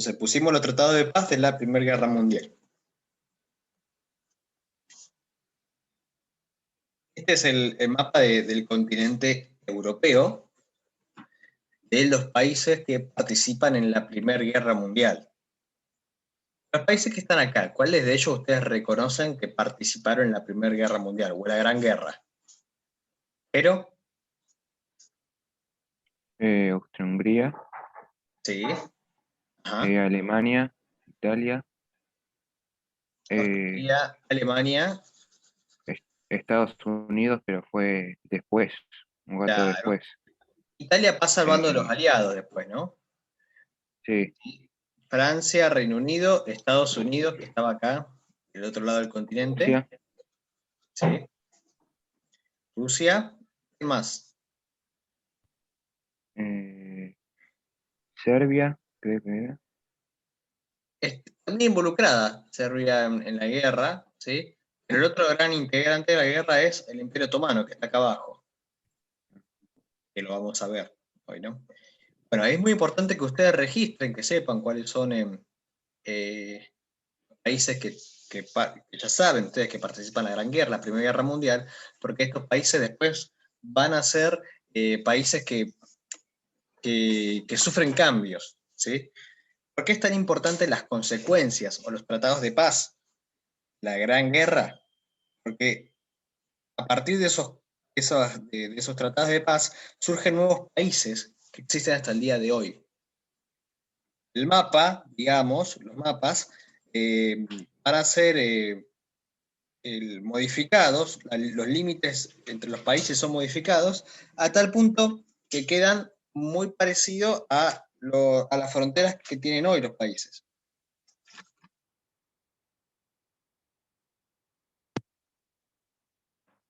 Entonces pusimos los tratados de paz de la Primera Guerra Mundial. Este es el mapa del continente europeo, de los países que participan en la Primera Guerra Mundial. Los países que están acá, ¿cuáles de ellos ustedes reconocen que participaron en la Primera Guerra Mundial o en la Gran Guerra? Pero, Austria-Hungría, sí, ajá. Alemania, Italia, Austria, Alemania, Estados Unidos, pero fue después, un rato claro. después. Italia pasa al bando de los Eh, aliados después, ¿no? sí, Francia, Reino Unido, Estados Unidos, que estaba acá, del otro lado del continente, Rusia, ¿sí? Rusia, ¿qué más? eh, Serbia, creo que era. También involucrada Serbia en la guerra, ¿sí? Pero el otro gran integrante de la guerra es el Imperio Otomano, que está acá abajo, que lo vamos a ver hoy, ¿no? Bueno, es muy importante que ustedes registren, que sepan cuáles son eh, países que ya saben ustedes que participan en la Gran Guerra, la Primera Guerra Mundial, porque estos países después van a ser países que sufren cambios, ¿sí? ¿Por qué es tan importante las consecuencias o los tratados de paz? La Gran Guerra, porque a partir de esos tratados de paz surgen nuevos países que existen hasta el día de hoy. El mapa, digamos, los mapas, van a ser modificados, los límites entre los países son modificados a tal punto que quedan muy parecidos a las fronteras que tienen hoy los países.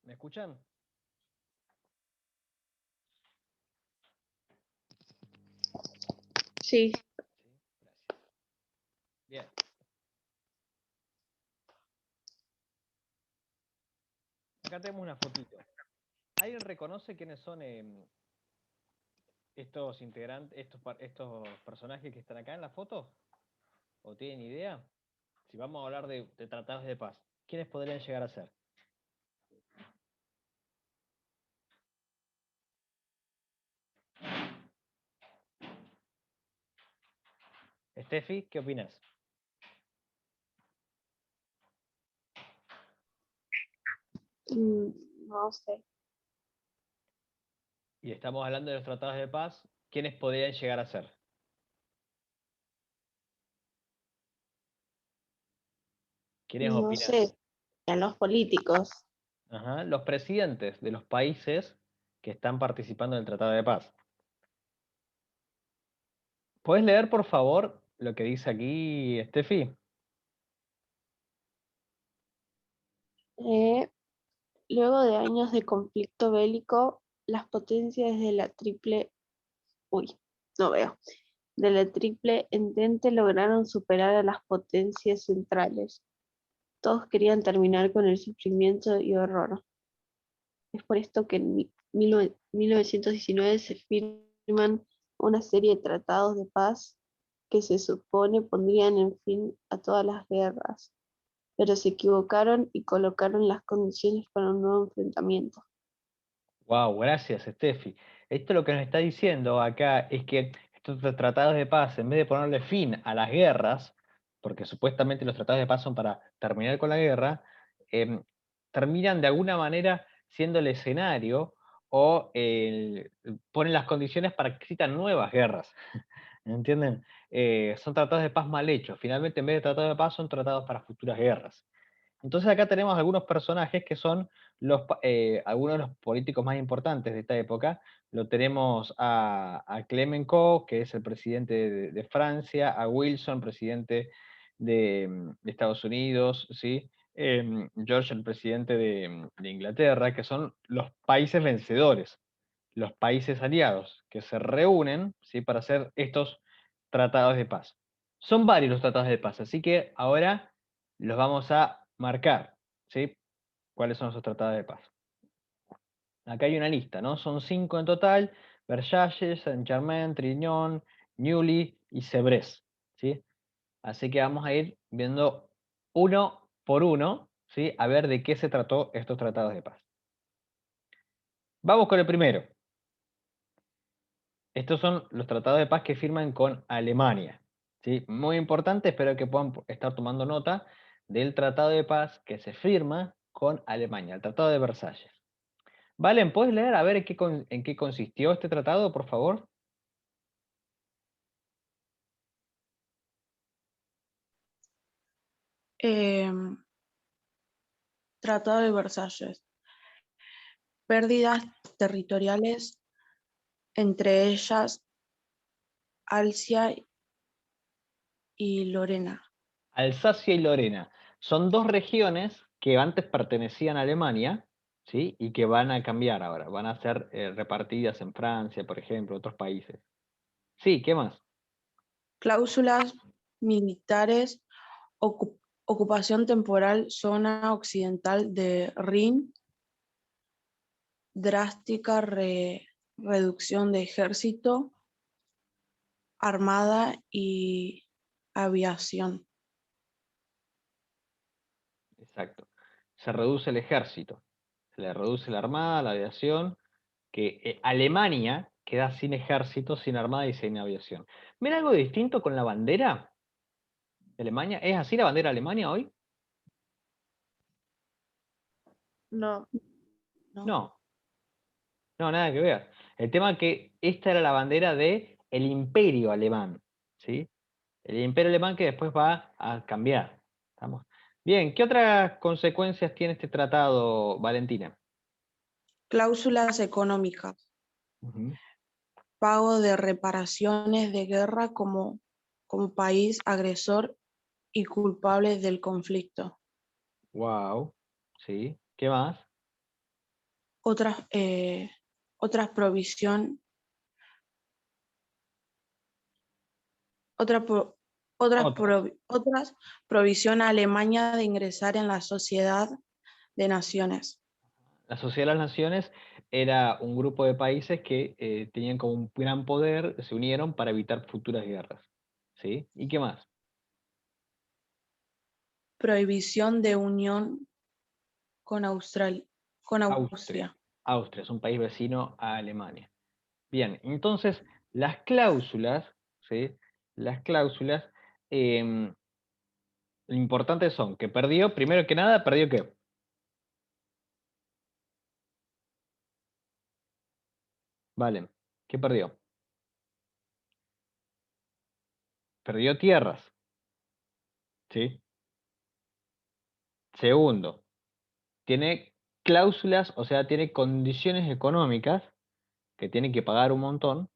¿Me escuchan? Sí. Bien. Acá tenemos una fotito. ¿Alguien reconoce quiénes son estos integrantes, estos personajes que están acá en la foto? ¿O tienen idea? Si vamos a hablar de tratados de paz, ¿quiénes podrían llegar a ser? Steffi, ¿qué opinas? No sé. Y estamos hablando de los tratados de paz, ¿quiénes podrían llegar a ser? ¿Quiénes No opinan? sé. A los políticos. Ajá, los presidentes de los países que están participando en el Tratado de Paz. ¿Puedes leer, por favor, lo que dice aquí, Steffi? Luego de años de conflicto bélico, las potencias de la triple, uy, no veo, de la triple entente lograron superar a las potencias centrales. Todos querían terminar con el sufrimiento y horror. Es por esto que en 1919 se firman una serie de tratados de paz que se supone pondrían en fin a todas las guerras, pero se equivocaron y colocaron las condiciones para un nuevo enfrentamiento. Wow, gracias, Steffi. Esto lo que nos está diciendo acá es que estos tratados de paz, en vez de ponerle fin a las guerras, porque supuestamente los tratados de paz son para terminar con la guerra, terminan de alguna manera siendo el escenario o ponen las condiciones para que existan nuevas guerras. ¿Entienden? Son tratados de paz mal hechos. Finalmente, en vez de tratados de paz, son tratados para futuras guerras. Entonces acá tenemos algunos personajes que son algunos de los políticos más importantes de esta época. Lo tenemos a Clemenceau, que es el presidente de Francia, a Wilson, presidente de Estados Unidos, ¿sí? George, el presidente de Inglaterra, que son los países vencedores, los países aliados, que se reúnen, ¿sí? Para hacer estos tratados de paz. Son varios los tratados de paz, así que ahora los vamos a marcar, ¿sí? ¿Cuáles son esos tratados de paz? Acá hay una lista, ¿no? Son 5 en total: Versalles, Saint-Germain, Trianon, Neuilly y Sèvres, ¿sí? Así que vamos a ir viendo uno por uno, ¿sí? A ver de qué se trató estos tratados de paz. Vamos con el primero. Estos son los tratados de paz que firman con Alemania, ¿sí? Muy importante, espero que puedan estar tomando nota del tratado de paz que se firma con Alemania, el Tratado de Versalles. Valen, ¿puedes leer a ver en qué consistió este tratado, por favor? Tratado de Versalles. Pérdidas territoriales, entre ellas Alsacia y Lorena. Alsacia y Lorena. Son dos regiones que antes pertenecían a Alemania, ¿sí? Y que van a cambiar ahora, van a ser repartidas en Francia, por ejemplo, otros países. Sí, ¿qué más? Cláusulas militares, ocupación temporal, zona occidental de Rin, drástica reducción de ejército, armada y aviación. Exacto. Se reduce el ejército, se le reduce la armada, la aviación, que Alemania queda sin ejército, sin armada y sin aviación. ¿Ven algo distinto con la bandera de Alemania? ¿Es así la bandera de Alemania hoy? No. No, no, nada que ver. El tema es que esta era la bandera del Imperio Alemán, ¿sí? El Imperio Alemán que después va a cambiar. ¿Estamos? Bien, ¿qué otras consecuencias tiene este tratado, Valentina? Cláusulas económicas, Ujú. pago de reparaciones de guerra como país agresor y culpable del conflicto. Wow, sí. ¿Qué más? Otras, otras provisión, otra pro- Otras. otras provisión a Alemania de ingresar en la Sociedad de Naciones. La Sociedad de las Naciones era un grupo de países que tenían como un gran poder, se unieron para evitar futuras guerras. ¿Sí? ¿Y qué más? Prohibición de unión con Austria. Austria. Austria es un país vecino a Alemania. Bien, entonces las cláusulas, ¿sí? Las cláusulas lo importante son que perdió, primero que nada, ¿perdió qué? Vale, ¿qué perdió? Perdió tierras, ¿sí? Segundo, tiene cláusulas, o sea, tiene condiciones económicas que tiene que pagar un montón,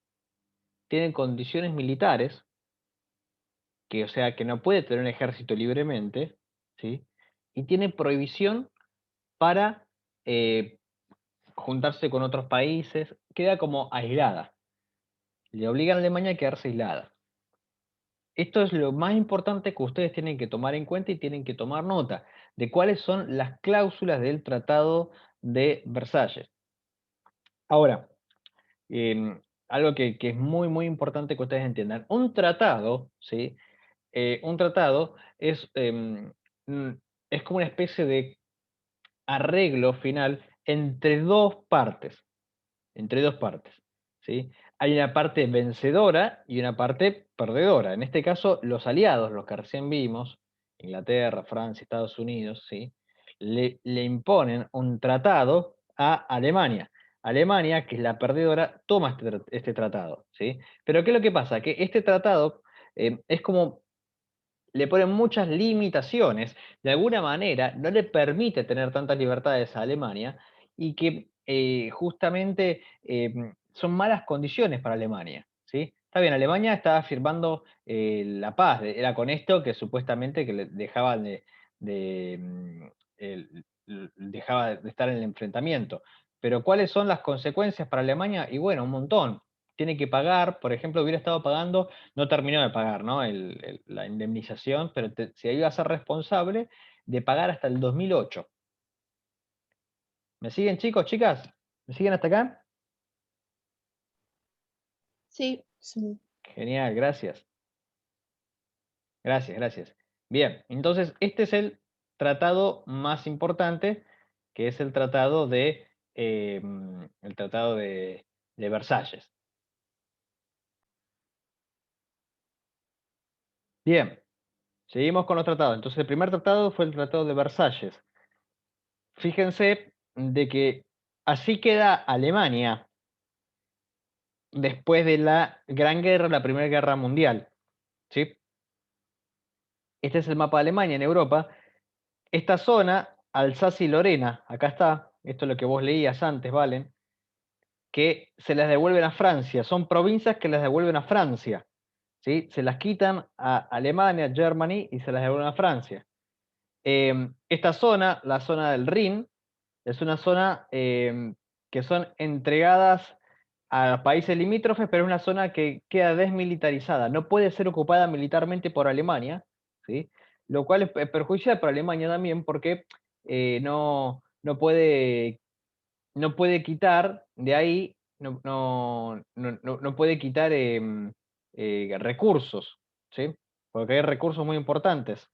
tiene condiciones militares, que o sea, que no puede tener un ejército libremente, ¿sí? Y tiene prohibición para juntarse con otros países, queda como aislada. Le obligan a Alemania a quedarse aislada. Esto es lo más importante que ustedes tienen que tomar en cuenta y tienen que tomar nota de cuáles son las cláusulas del Tratado de Versalles. Ahora, algo que es muy, muy importante que ustedes entiendan. Un tratado, ¿sí? Un tratado es como una especie de arreglo final entre dos partes, ¿sí? Hay una parte vencedora y una parte perdedora. En este caso, los aliados, los que recién vimos, Inglaterra, Francia, Estados Unidos, ¿sí? Le imponen un tratado a Alemania. Alemania, que es la perdedora, toma este tratado, ¿sí? Pero ¿qué es lo que pasa? Que este tratado es como le ponen muchas limitaciones, de alguna manera no le permite tener tantas libertades a Alemania y que justamente son malas condiciones para Alemania, ¿sí? Está bien, Alemania estaba firmando la paz, era con esto que supuestamente que le dejaban dejaba de estar en el enfrentamiento. Pero ¿cuáles son las consecuencias para Alemania? Y bueno, un montón. Tiene que pagar, por ejemplo, hubiera estado pagando, no terminó de pagar, ¿no? La indemnización, pero se iba a ser responsable de pagar hasta el 2008. ¿Me siguen, chicos, chicas? ¿Me siguen hasta acá? Sí. Sí. Genial, gracias. Gracias, gracias. Bien, entonces este es el tratado más importante, que es el tratado de Versalles. Bien, seguimos con los tratados. Entonces el primer tratado fue el Tratado de Versalles. Fíjense de que así queda Alemania después de la Gran Guerra, la Primera Guerra Mundial. ¿Sí? Este es el mapa de Alemania en Europa. Esta zona, Alsacia y Lorena, acá está, esto es lo que vos leías antes, Valen, que se las devuelven a Francia. Son provincias que las devuelven a Francia. ¿Sí? Se las quitan a Alemania, Germany, y se las devuelven a Francia. Esta zona, la zona del Rin, es una zona que son entregadas a países limítrofes, pero es una zona que queda desmilitarizada. No puede ser ocupada militarmente por Alemania, ¿sí? Lo cual es perjudicial para Alemania también porque no puede quitar de ahí, no puede quitar recursos, ¿sí? Porque hay recursos muy importantes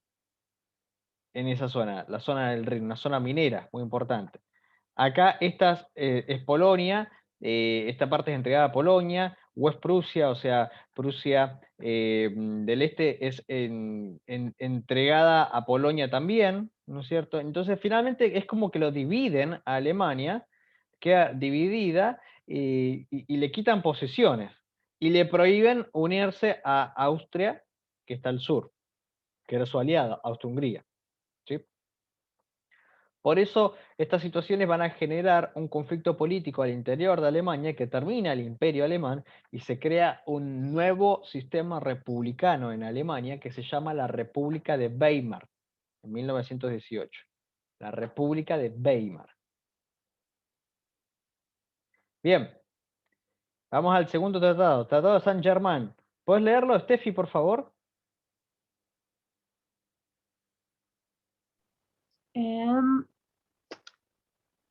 en esa zona, la zona del Rin, una zona minera muy importante. Acá es Polonia, esta parte es entregada a Polonia, West Prusia, o sea, Prusia del Este es entregada a Polonia también, ¿no es cierto? Entonces finalmente es como que lo dividen a Alemania, queda dividida y le quitan posesiones y le prohíben unirse a Austria, que está al sur, que era su aliada, Austria-Hungría. ¿Sí? Por eso estas situaciones van a generar un conflicto político al interior de Alemania que termina el imperio alemán y se crea un nuevo sistema republicano en Alemania que se llama la República de Weimar en 1918. La República de Weimar. Bien, vamos al segundo tratado, Tratado de Saint-Germain. ¿Puedes leerlo, Steffi, por favor? Em,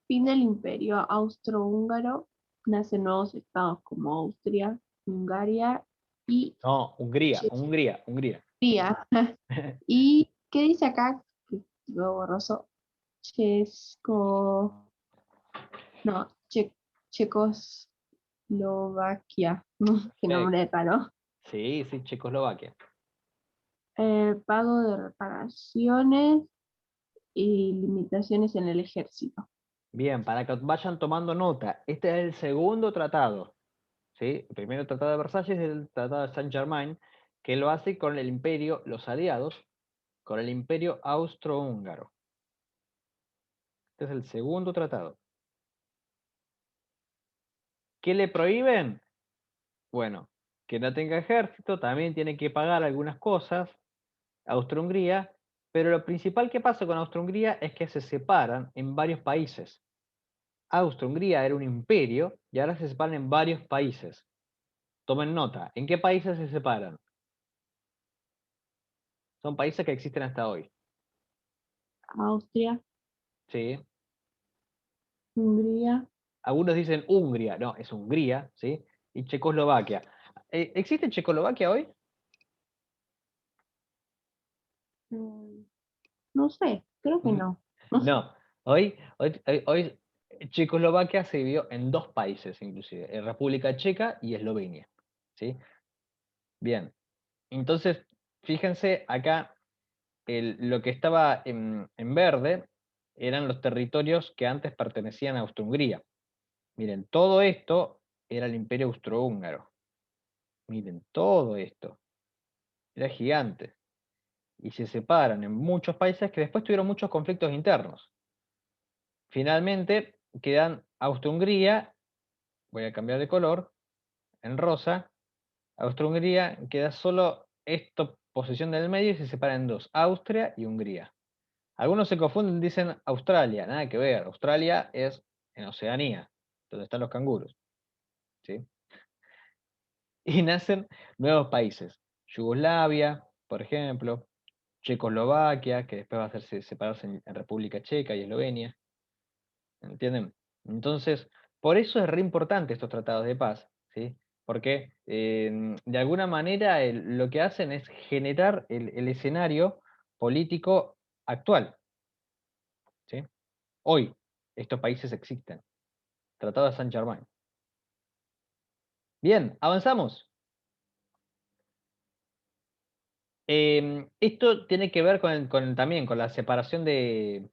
Fin del Imperio Austrohúngaro, nacen nuevos estados como Austria, Hungaria y No, Hungría. Chequia. ¿Y qué dice acá? Que veo borroso. Chesco... No, Checoslovaquia. Qué Perfecto. nombre raro. Sí, Checoslovaquia. Pago de reparaciones y limitaciones en el ejército. Bien, para que vayan tomando nota, este es el segundo tratado. ¿Sí? El primero tratado de Versalles es el tratado de Saint-Germain, que lo hace con el imperio, los aliados, con el imperio austrohúngaro. Este es el segundo tratado. ¿Qué le prohíben? Bueno, que no tenga ejército, también tiene que pagar algunas cosas, Austro-Hungría, pero lo principal que pasa con Austro-Hungría es que se separan en varios países. Austro-Hungría era un imperio y ahora se separan en varios países. Tomen nota, ¿en qué países se separan? Son países que existen hasta hoy. Austria, ¿Sí? Hungría. Algunos dicen Hungría, no, es Hungría, ¿sí? Y Checoslovaquia. ¿Existe Checoslovaquia hoy? mm, No sé, creo que no. No, hoy Checoslovaquia se dividió en dos países, inclusive, República Checa y Eslovenia, ¿sí? Bien, entonces, fíjense acá, lo que estaba en verde eran los territorios que antes pertenecían a Austro-Hungría. Miren, todo esto era el Imperio Austrohúngaro. Miren, todo esto. Era gigante. Y se separan en muchos países que después tuvieron muchos conflictos internos. Finalmente quedan Austro-Hungría, voy a cambiar de color, en rosa. Austro-Hungría queda solo esta posición del medio y se separa en dos, Austria y Hungría. Algunos se confunden, dicen Australia, nada que ver. Australia es en Oceanía, donde están los canguros. ¿Sí? Y nacen nuevos países. Yugoslavia, por ejemplo, Checoslovaquia, que después va a hacerse separarse en República Checa y Eslovenia. ¿Entienden? Entonces, por eso es re importante estos tratados de paz, ¿sí? Porque de alguna manera lo que hacen es generar el escenario político actual. ¿Sí? Hoy, estos países existen. Tratado de Saint-Germain. Bien, avanzamos. Esto tiene que ver también con la separación del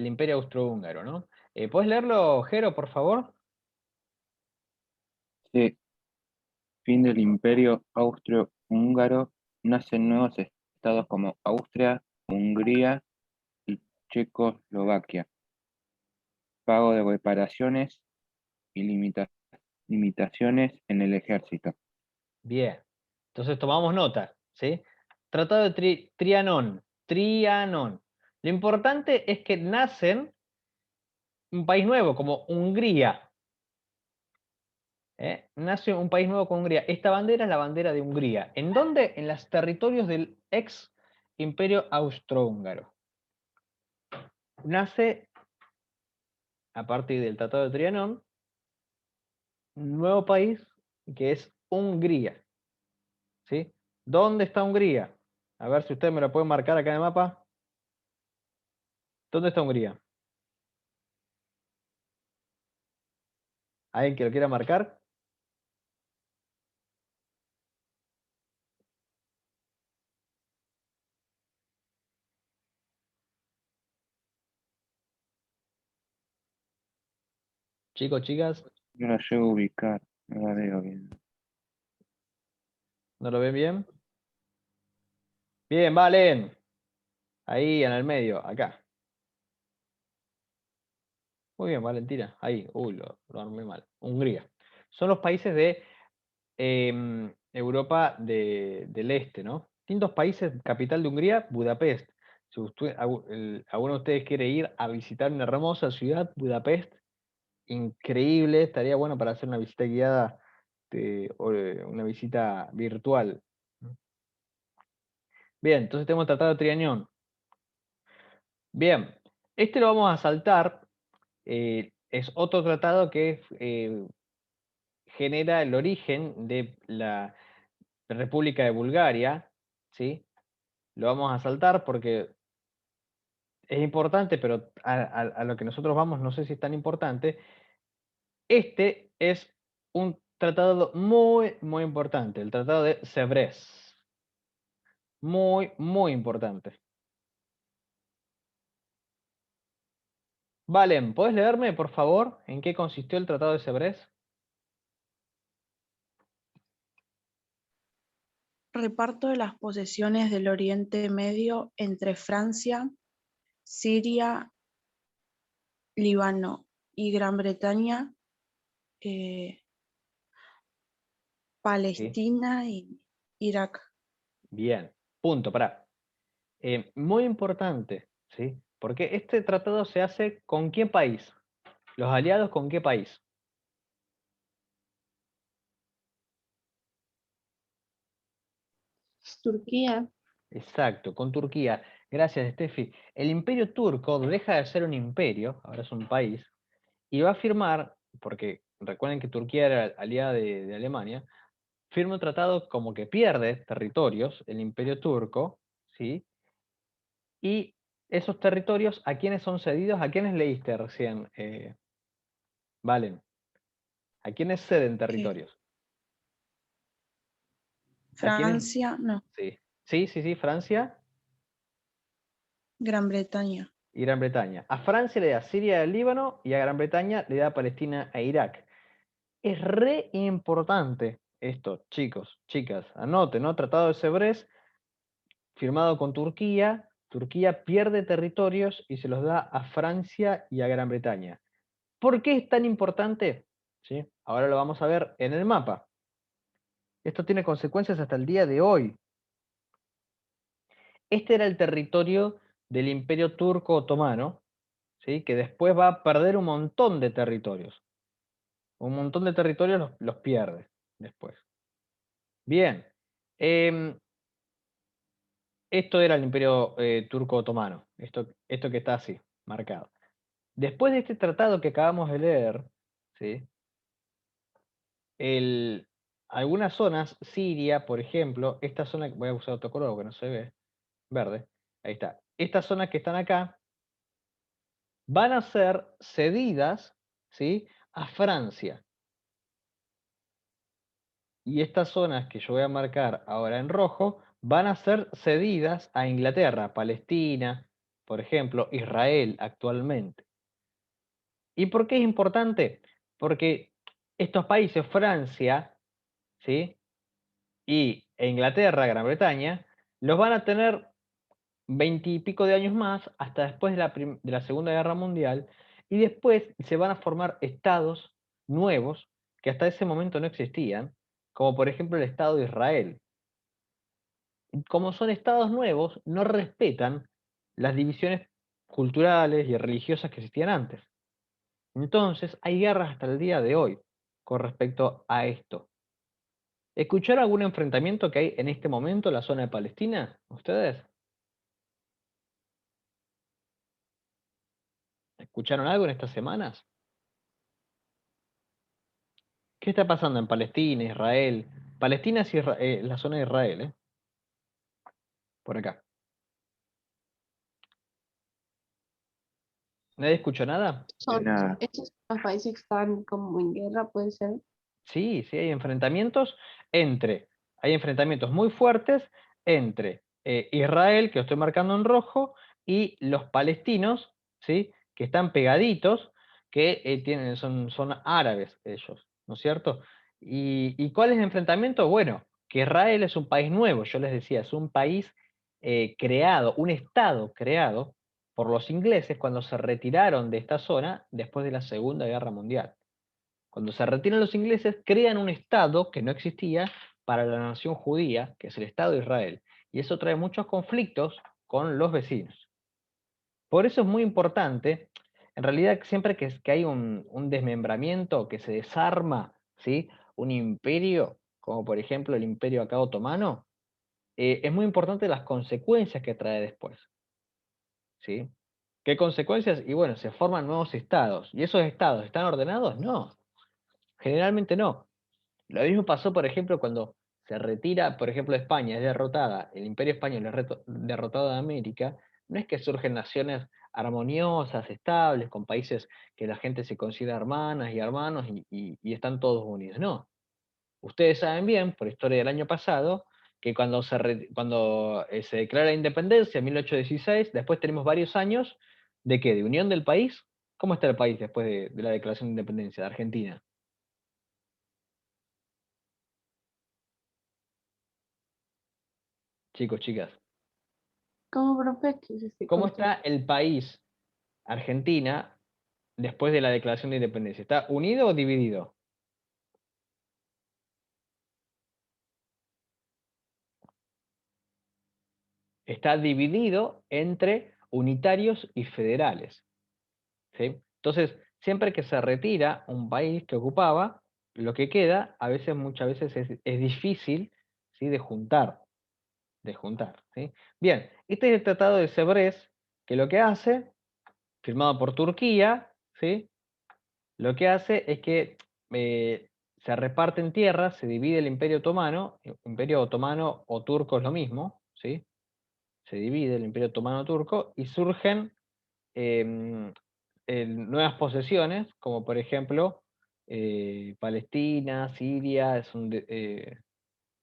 Imperio Austrohúngaro, ¿no? ¿Puedes leerlo, Jero, por favor? Sí, fin del Imperio Austro-Húngaro, nacen nuevos estados como Austria, Hungría y Checoslovaquia. Pago de reparaciones y limitaciones en el ejército. Bien. Entonces tomamos nota, ¿sí? Tratado de Trianón. Trianón. Lo importante es que nacen un país nuevo, como Hungría. Nace un país nuevo con Hungría. Esta bandera es la bandera de Hungría. ¿En dónde? En los territorios del ex Imperio Austrohúngaro. Nace, a partir del Tratado de Trianón, un nuevo país que es Hungría. ¿Sí? ¿Dónde está Hungría? A ver si ustedes me lo pueden marcar acá en el mapa. ¿Dónde está Hungría? ¿Alguien que lo quiera marcar? Chicos, chicas, No lo llego a ubicar, no la veo bien. ¿no lo ven bien? Bien, Valen. Ahí en el medio, acá. Muy bien, Valentina. Ahí. Uy, lo armé mal. Hungría. Son los países de Europa del Este, ¿no? Distintos países, capital de Hungría, Budapest. Si alguno de ustedes quiere ir a visitar una hermosa ciudad, Budapest, increíble, estaría bueno para hacer una visita guiada, una visita virtual. Bien, entonces tenemos el Tratado de Trianon. Bien, este lo vamos a saltar. Es otro tratado que genera el origen de la República de Bulgaria, ¿sí? Lo vamos a saltar porque es importante, pero a lo que nosotros vamos no sé si es tan importante. Este es un tratado muy, muy importante, el Tratado de Sèvres. Muy, muy importante. Valen, ¿podés leerme, por favor, en qué consistió el Tratado de Sèvres? Reparto de las posesiones del Oriente Medio entre Francia, Siria, Líbano y Gran Bretaña, eh, Sí. Palestina y Irak. Bien, punto, pará. Muy importante, ¿sí? Porque este tratado se hace ¿con qué país? ¿Los aliados con qué país? Turquía. Exacto, con Turquía. Gracias, Steffi. El imperio turco deja de ser un imperio, ahora es un país, y va a firmar, porque recuerden que Turquía era aliada de Alemania, firma un tratado como que pierde territorios, el imperio turco, ¿sí? Y esos territorios, ¿a quiénes son cedidos? ¿A quiénes leíste recién, Valen? ¿A quiénes ceden Eh, territorios? ¿A quiénes? Francia, no, Sí, sí, sí, sí, Francia Gran Bretaña. y Gran Bretaña. A Francia le da Siria y el Líbano y a Gran Bretaña le da Palestina e Irak. Es re importante esto, chicos, chicas. Anoten, ¿no? Tratado de Sèvres, firmado con Turquía. Turquía pierde territorios y se los da a Francia y a Gran Bretaña. ¿Por qué es tan importante? ¿Sí? Ahora lo vamos a ver en el mapa. Esto tiene consecuencias hasta el día de hoy. Este era el territorio del Imperio Turco Otomano, ¿sí? Que después va a perder un montón de territorios. Un montón de territorios los pierde después. Bien. Esto era el Imperio Turco Otomano. Esto que está así, marcado. Después de este tratado que acabamos de leer, ¿sí? algunas zonas, Siria, por ejemplo, esta zona, voy a usar otro color porque no se ve, verde, ahí está. Estas zonas que están acá van a ser cedidas, ¿sí?, a Francia. Y estas zonas que yo voy a marcar ahora en rojo van a ser cedidas a Inglaterra, Palestina, por ejemplo, Israel actualmente. ¿Y por qué es importante? Porque estos países, Francia, ¿sí?, e Inglaterra, Gran Bretaña, los van a tener 20 y pico de años más, hasta después de la Segunda Guerra Mundial, y después se van a formar estados nuevos que hasta ese momento no existían, como por ejemplo el Estado de Israel. Como son estados nuevos, no respetan las divisiones culturales y religiosas que existían antes. Entonces, hay guerras hasta el día de hoy con respecto a esto. ¿Escucharon algún enfrentamiento que hay en este momento en la zona de Palestina? ¿Ustedes? ¿Escucharon algo en estas semanas? ¿Qué está pasando en Palestina, Israel? Palestina es la zona de Israel, ¿eh? Por acá. ¿Nadie escuchó nada? Son, Nada. estos son los países que están como en guerra, puede ser. Sí, sí, hay enfrentamientos muy fuertes entre Israel, que lo estoy marcando en rojo, y los palestinos, ¿sí?, que están pegaditos, que son árabes ellos, ¿no es cierto? ¿Y cuál es el enfrentamiento? Bueno, que Israel es un país nuevo, yo les decía, es un país creado, un estado creado por los ingleses cuando se retiraron de esta zona después de la Segunda Guerra Mundial. Cuando se retiran los ingleses, crean un Estado que no existía para la nación judía, que es el Estado de Israel. Y eso trae muchos conflictos con los vecinos. Por eso es muy importante, en realidad siempre que hay un desmembramiento, que se desarma, ¿sí?, un imperio, como por ejemplo el imperio acá otomano, es muy importante las consecuencias que trae después. ¿Sí? ¿Qué consecuencias? Y bueno, se forman nuevos estados. ¿Y esos estados están ordenados? No, generalmente no. Lo mismo pasó, por ejemplo, cuando se retira, por ejemplo, España es derrotada, el Imperio Español es derrotado de América, no es que surgen naciones armoniosas, estables, con países que la gente se considera hermanas y hermanos y están todos unidos. No. Ustedes saben bien, por historia del año pasado, que cuando se declara la independencia en 1816, después tenemos varios años de ¿qué? ¿De unión del país? ¿Cómo está el país después de la declaración de independencia de Argentina? Chicos, chicas. ¿Cómo, profe? Que se ¿Cómo cortó. está el país, Argentina, después de la declaración de independencia? ¿Está unido o dividido? Está dividido entre unitarios y federales. ¿Sí? Entonces, siempre que se retira un país que ocupaba, lo que queda, muchas veces es difícil, ¿sí?, de juntar. ¿Sí? Bien, este es el Tratado de Sèvres, que lo que hace, firmado por Turquía, ¿sí?, lo que hace es que se reparten tierras, se divide el Imperio Otomano o turco es lo mismo, ¿sí? Se divide el Imperio Otomano turco y surgen em, nuevas posesiones, como por ejemplo Palestina, Siria,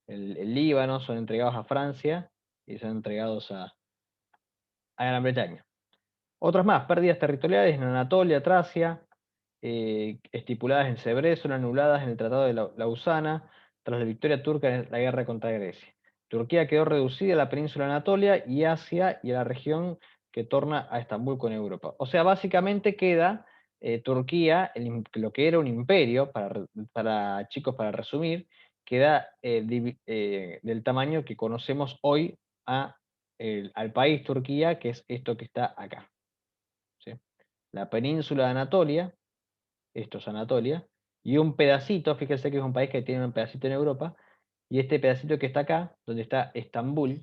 el Líbano, son entregados a Francia y son entregados a Gran Bretaña. Otras más, pérdidas territoriales en Anatolia, Tracia, estipuladas en Sèvres, son anuladas en el Tratado de Lausana tras la victoria turca en la guerra contra Grecia. Turquía quedó reducida a la península de Anatolia y Asia y a la región que torna a Estambul con Europa. O sea, básicamente queda Turquía, lo que era un imperio, para chicos, para resumir, queda del tamaño que conocemos hoy al país Turquía, que es esto que está acá. ¿Sí? La península de Anatolia, esto es Anatolia, y un pedacito, fíjense que es un país que tiene un pedacito en Europa, y este pedacito que está acá, donde está Estambul,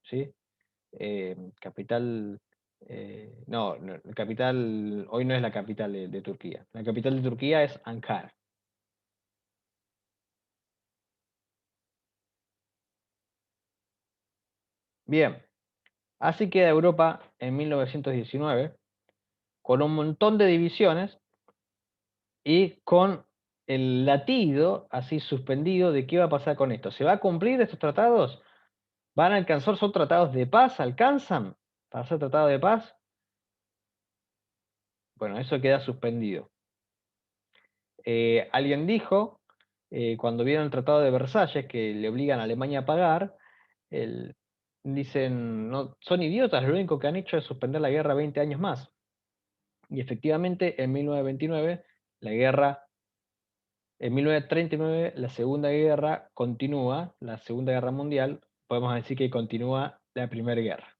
¿sí? Capital, no, capital, hoy no es la capital de Turquía, la capital de Turquía es Ankara. Bien, así queda Europa en 1919, con un montón de divisiones y con el latido así suspendido de qué va a pasar con esto. ¿Se va a cumplir estos tratados? ¿Van a alcanzar? ¿Son tratados de paz? ¿Alcanzan para ser tratado de paz? Bueno, eso queda suspendido. Alguien dijo, cuando vieron el Tratado de Versalles, que le obligan a Alemania a pagar, dicen, no, son idiotas, lo único que han hecho es suspender la guerra 20 años más. Y efectivamente, en 1929, la guerra, en 1939, la Segunda Guerra continúa, la Segunda Guerra Mundial, podemos decir que continúa la Primera Guerra.